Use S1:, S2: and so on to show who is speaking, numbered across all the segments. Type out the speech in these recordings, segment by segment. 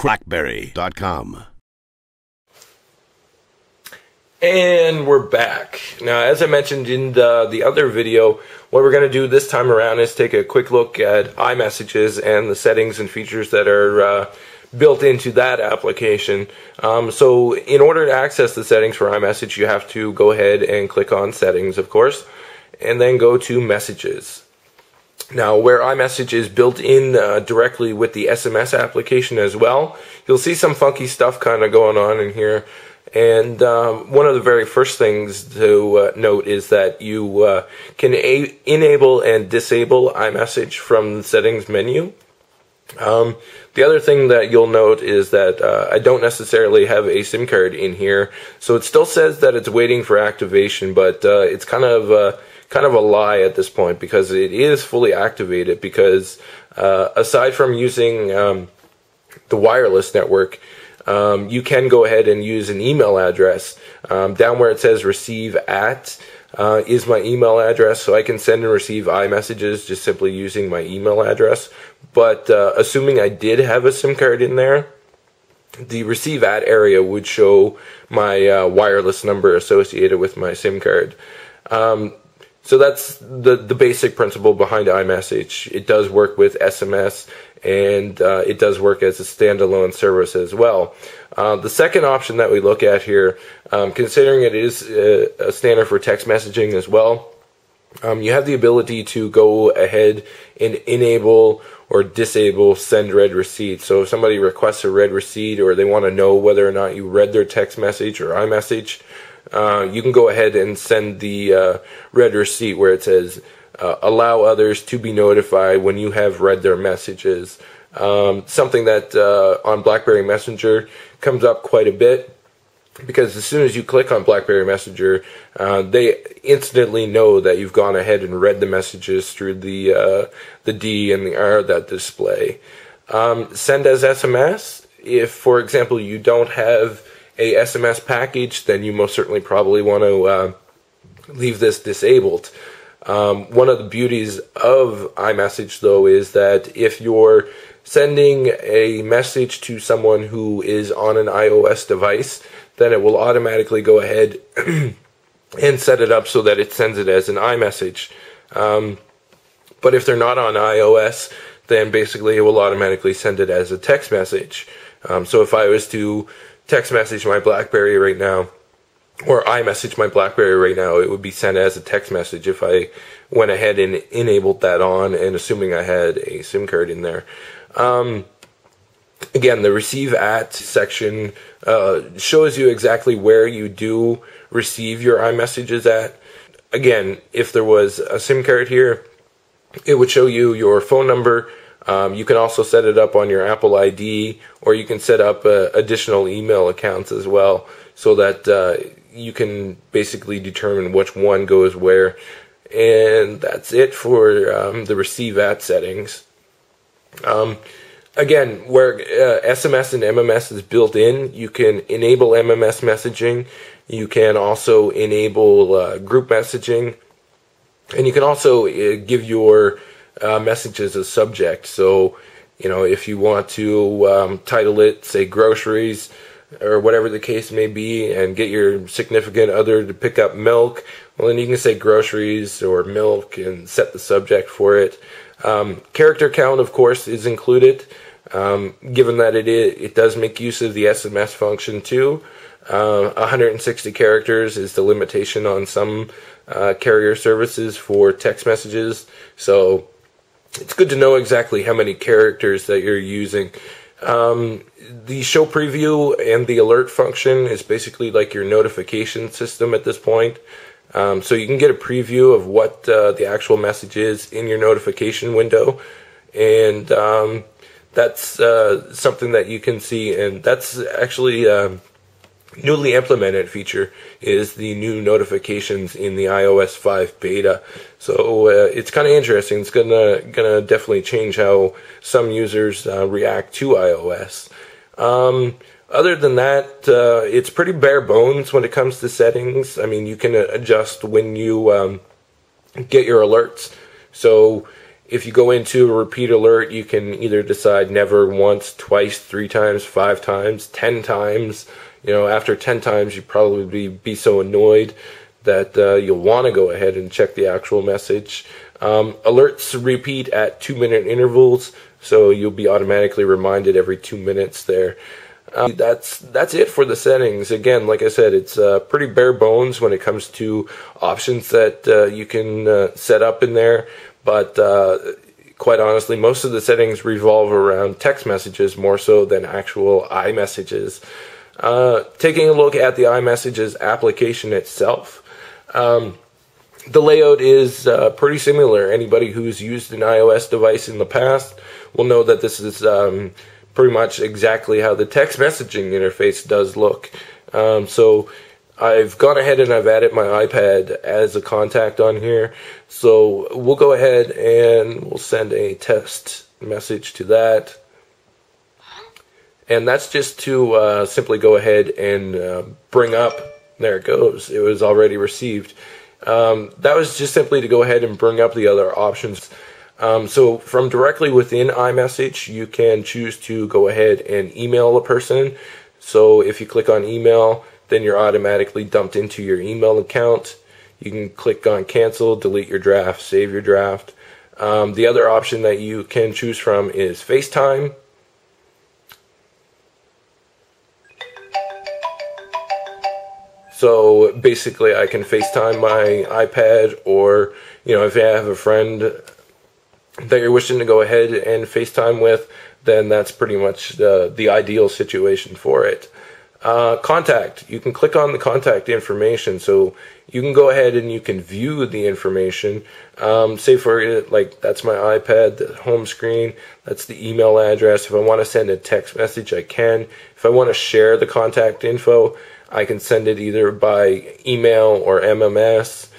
S1: BlackBerry.com.
S2: And we're back. Now, as I mentioned in the other video, what we're going to do this time around is take a quick look at iMessages and the settings and features that are built into that application. So in order to access the settings for iMessage, you have to go ahead and click on Settings, of course, and then go to Messages. Now, where iMessage is built in directly with the SMS application as well, you'll see some funky stuff kind of going on in here. And one of the very first things to note is that you can enable and disable iMessage from the settings menu. The other thing that you'll note is that I don't necessarily have a SIM card in here, so it still says that it's waiting for activation, but it's kind of a lie at this point, because it is fully activated. Because aside from using the wireless network, you can go ahead and use an email address. Down where it says receive at is my email address, so I can send and receive iMessages just simply using my email address. But assuming I did have a SIM card in there, the receive at area would show my wireless number associated with my SIM card. So that's the basic principle behind iMessage. It does work with SMS, and it does work as a standalone service as well. The second option that we look at here, considering it is a standard for text messaging as well, you have the ability to go ahead and enable or disable send read receipt. So if somebody requests a read receipt, or they want to know whether or not you read their text message or iMessage, you can go ahead and send the read receipt where it says allow others to be notified when you have read their messages. Something that on BlackBerry Messenger comes up quite a bit, because as soon as you click on BlackBerry Messenger, they instantly know that you've gone ahead and read the messages through the D and the R that display. Send as SMS. If, for example, you don't have a SMS package, then you most certainly probably want to leave this disabled. One of the beauties of iMessage, though, is that if you're sending a message to someone who is on an iOS device, then it will automatically go ahead and set it up so that it sends it as an iMessage. But if they're not on iOS, then basically it will automatically send it as a text message. So if I was to text message my BlackBerry right now, or iMessage my BlackBerry right now, it would be sent as a text message if I went ahead and enabled that on, and assuming I had a SIM card in there. Again, the receive at section shows you exactly where you do receive your iMessages at. Again, if there was a SIM card here, it would show you your phone number. You can also set it up on your Apple ID, or you can set up additional email accounts as well, so that you can basically determine which one goes where. And that's it for the receive at settings. Again, where SMS and MMS is built in, you can enable MMS messaging. You can also enable group messaging, and you can also give your messages a subject. So, you know, if you want to title it, say, groceries, or whatever the case may be, and get your significant other to pick up milk, well, then you can say groceries or milk and set the subject for it. Character count, of course, is included, given that it does make use of the SMS function too. 160 characters is the limitation on some carrier services for text messages, so it's good to know exactly how many characters that you're using. The show preview and the alert function is basically like your notification system at this point. So you can get a preview of what the actual message is in your notification window, and that's something that you can see, and that's actually newly implemented feature is the new notifications in the iOS 5 beta. So it's kind of interesting. It's gonna definitely change how some users react to iOS. Other than that, it's pretty bare bones when it comes to settings. I mean, you can adjust when you get your alerts. So If you go into a repeat alert, you can either decide never, once, twice, 3 times, 5 times, 10 times. You know, after 10 times, you'd probably be so annoyed that you'll want to go ahead and check the actual message. Alerts repeat at 2-minute intervals, so you'll be automatically reminded every 2 minutes there. That's it for the settings. Again, like I said, it's pretty bare bones when it comes to options that you can set up in there. But quite honestly, most of the settings revolve around text messages more so than actual iMessages. Taking a look at the iMessages application itself, the layout is pretty similar. Anybody who's used an iOS device in the past will know that this is pretty much exactly how the text messaging interface does look. So I've gone ahead and I've added my iPad as a contact on here. So we'll go ahead and we'll send a test message to that. And that's just to simply go ahead and bring up, there it goes, it was already received. That was just simply to go ahead and bring up the other options. So from directly within iMessage, you can choose to go ahead and email a person. So if you click on email, then you're automatically dumped into your email account. You can click on cancel, delete your draft, save your draft. The other option that you can choose from is FaceTime. So basically I can FaceTime my iPad, or, you know, if I have a friend that you're wishing to go ahead and FaceTime with, then that's pretty much the ideal situation for it. Contact. You can click on the contact information, so you can go ahead and you can view the information. Say for like, that's my iPad, the home screen, that's the email address. If I want to send a text message, I can. If I want to share the contact info, I can send it either by email or MMS.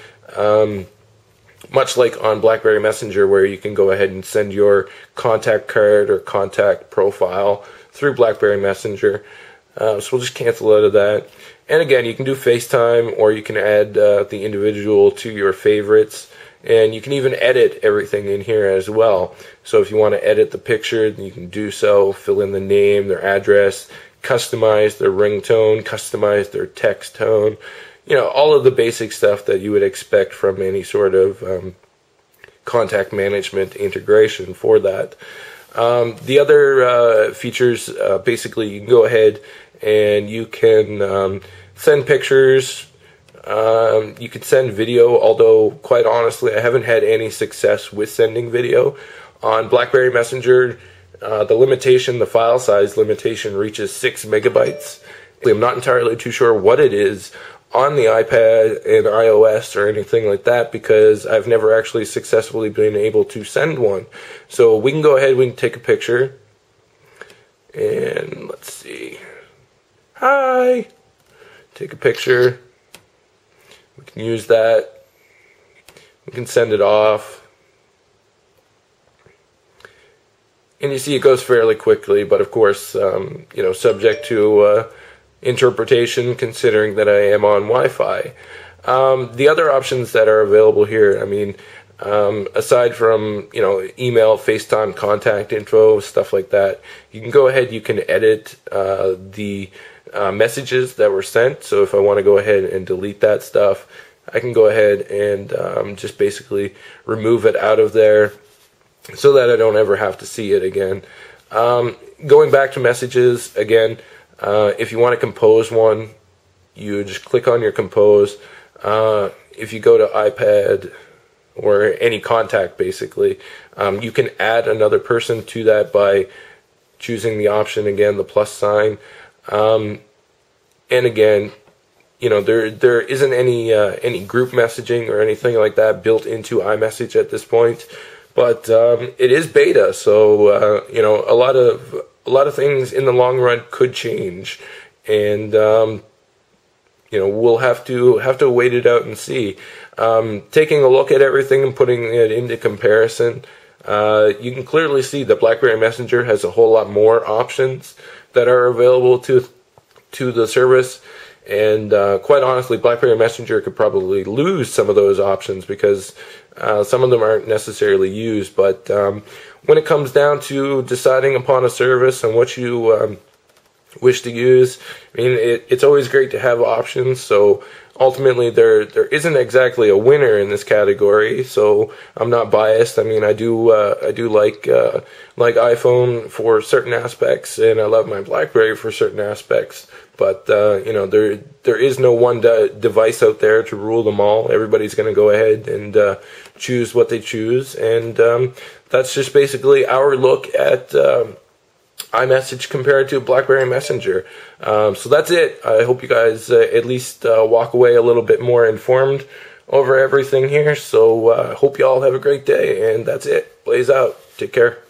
S2: Much like on BlackBerry Messenger, where you can go ahead and send your contact card or contact profile through BlackBerry Messenger. So we'll just cancel out of that. And again, you can do FaceTime, or you can add the individual to your favorites. And you can even edit everything in here as well. So if you want to edit the picture, you can do so, fill in the name, their address, customize their ringtone, customize their text tone. You know, all of the basic stuff that you would expect from any sort of contact management integration for that. The other features, basically you can go ahead and you can send pictures, you can send video, although quite honestly I haven't had any success with sending video. On BlackBerry Messenger, the limitation, the file size limitation, reaches 6 megabytes. I'm not entirely too sure what it is on the iPad and iOS or anything like that, because I've never actually successfully been able to send one. So we can go ahead, we can take a picture, and let's see, hi, take a picture, we can use that, we can send it off, and you see it goes fairly quickly, but of course, you know, subject to interpretation, considering that I am on Wi-Fi. The other options that are available here, I mean, aside from, you know, email, FaceTime, contact info, stuff like that, you can go ahead, you can edit the messages that were sent. So if I want to go ahead and delete that stuff, I can go ahead and just basically remove it out of there so that I don't ever have to see it again. Going back to messages, again, if you want to compose one, you just click on your compose. If you go to iPad or any contact, basically, you can add another person to that by choosing the option, again, the plus sign. And again, you know, there isn't any group messaging or anything like that built into iMessage at this point, but it is beta, so you know, a lot of things in the long run could change, and you know, we'll have to wait it out and see. Taking a look at everything and putting it into comparison, you can clearly see that BlackBerry Messenger has a whole lot more options that are available to the service. And quite honestly, BlackBerry Messenger could probably lose some of those options because some of them aren't necessarily used. But when it comes down to deciding upon a service and what you wish to use, I mean, it's always great to have options. So ultimately, there isn't exactly a winner in this category. So I'm not biased. I mean, I do like iPhone for certain aspects, and I love my BlackBerry for certain aspects. But you know, there is no one device out there to rule them all. Everybody's going to go ahead and choose what they choose, and that's just basically our look at iMessage compared to BlackBerry Messenger. So that's it. I hope you guys at least walk away a little bit more informed over everything here. So hope you all have a great day, and that's it. Blaze out. Take care.